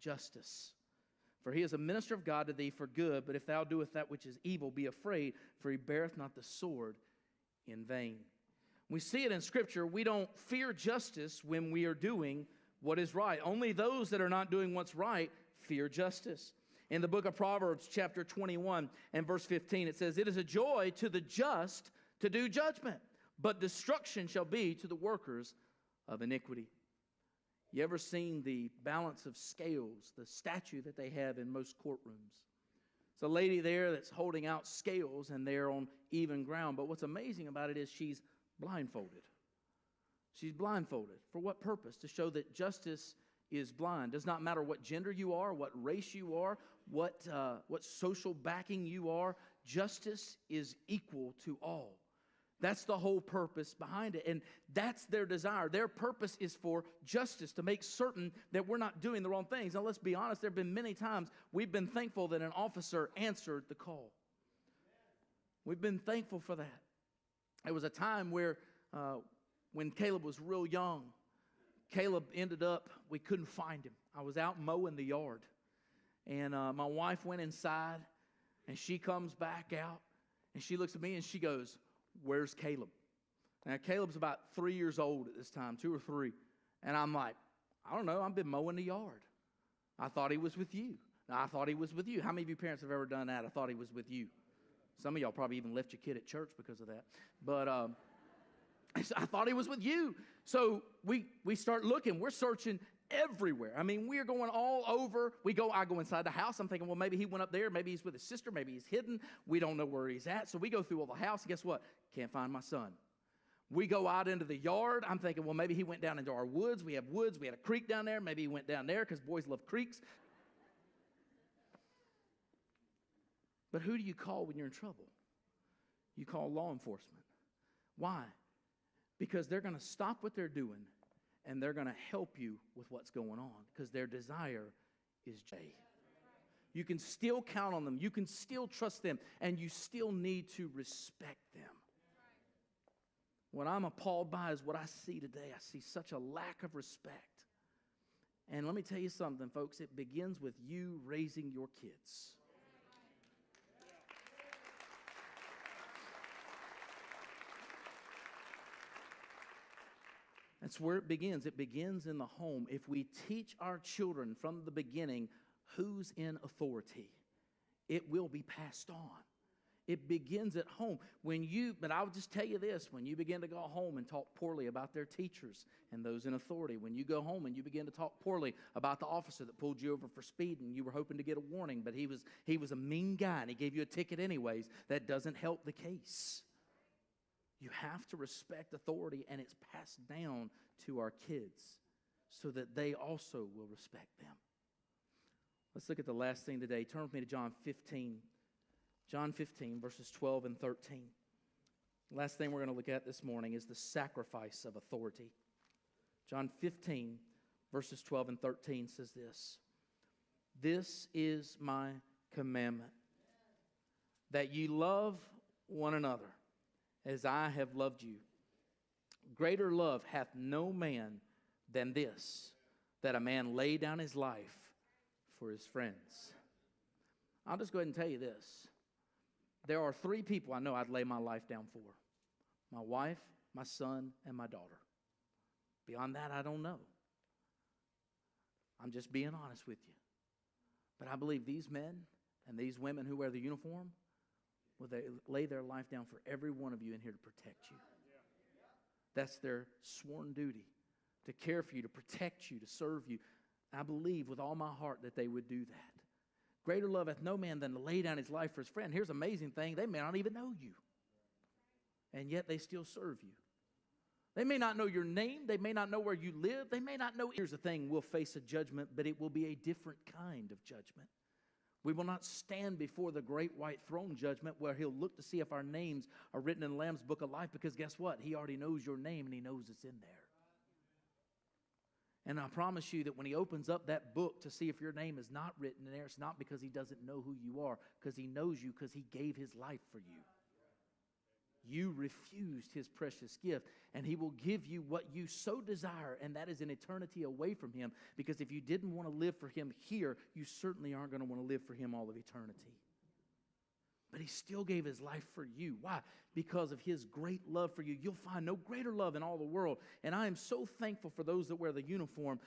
justice. For he is a minister of God to thee for good, but if thou doest that which is evil, be afraid, for he beareth not the sword in vain. We see it in Scripture. We don't fear justice when we are doing what is right. Only those that are not doing what's right fear justice. In the book of Proverbs, chapter 21 and verse 15, it says, "It is a joy to the just to do judgment, but destruction shall be to the workers of iniquity." You ever seen the balance of scales, the statue that they have in most courtrooms? It's a lady there that's holding out scales, and they're on even ground. But what's amazing about it is she's blindfolded. She's blindfolded. For what purpose? To show that justice is blind. Does not matter what gender you are, what race you are, what social backing you are. Justice is equal to all. That's the whole purpose behind it. And that's their desire. Their purpose is for justice, to make certain that we're not doing the wrong things. Now, let's be honest, there have been many times we've been thankful that an officer answered the call. We've been thankful for that. There was a time where when Caleb was real young, Caleb ended up, we couldn't find him. I was out mowing the yard. And my wife went inside, and she comes back out, and she looks at me, and she goes, "Where's Caleb?" Now, Caleb's about 3 years old at this time, 2 or 3. And I'm like, "I don't know. I've been mowing the yard. I thought he was with you." Now, I thought he was with you. How many of you parents have ever done that? I thought he was with you. Some of y'all probably even left your kid at church because of that. But I thought he was with you. So we start looking. We're searching everywhere. I mean, we're going all over. I go inside the house. I'm thinking, well, maybe he went up there. Maybe he's with his sister. Maybe he's hidden. We don't know where he's at. So we go through all the house. And guess what? Can't find my son. We go out into the yard. I'm thinking, well, maybe he went down into our woods. We have woods. We had a creek down there. Maybe he went down there because boys love creeks. But who do you call when you're in trouble? You call law enforcement. Why? Because they're going to stop what they're doing, and they're going to help you with what's going on, because their desire is justice. You can still count on them. You can still trust them, and you still need to respect them. What I'm appalled by is what I see today. I see such a lack of respect. And let me tell you something, folks. It begins with you raising your kids. That's where it begins. It begins in the home. If we teach our children from the beginning who's in authority, it will be passed on. It begins at home. But I'll just tell you this, when you begin to go home and talk poorly about their teachers and those in authority, when you go home and you begin to talk poorly about the officer that pulled you over for speeding, you were hoping to get a warning, but he was a mean guy and he gave you a ticket anyways, that doesn't help the case. You have to respect authority, and it's passed down to our kids so that they also will respect them. Let's look at the last thing today. Turn with me to John 15. John 15, verses 12 and 13. Last thing we're going to look at this morning is the sacrifice of authority. John 15, verses 12 and 13 says this: "This is my commandment, that ye love one another as I have loved you. Greater love hath no man than this, that a man lay down his life for his friends." I'll just go ahead and tell you this. There are 3 people I know I'd lay my life down for: my wife, my son, and my daughter. Beyond that, I don't know. I'm just being honest with you. But I believe these men and these women who wear the uniform, will they lay their life down for every one of you in here to protect you. That's their sworn duty, to care for you, to protect you, to serve you. I believe with all my heart that they would do that. Greater love hath no man than to lay down his life for his friend. Here's an amazing thing. They may not even know you, and yet they still serve you. They may not know your name. They may not know where you live. They may not know. Here's the thing. We'll face a judgment, but it will be a different kind of judgment. We will not stand before the great white throne judgment where he'll look to see if our names are written in the Lamb's book of life, because guess what? He already knows your name, and he knows it's in there. And I promise you that when he opens up that book to see if your name is not written in there, it's not because he doesn't know who you are, because he knows you, because he gave his life for you. you refused His precious gift, and He will give you what you so desire, and that is an eternity away from Him. Because if you didn't want to live for Him here, you certainly aren't going to want to live for Him all of eternity. But He still gave His life for you. Why? Because of His great love for you. You'll find no greater love in all the world. And I am so thankful for those that wear the uniform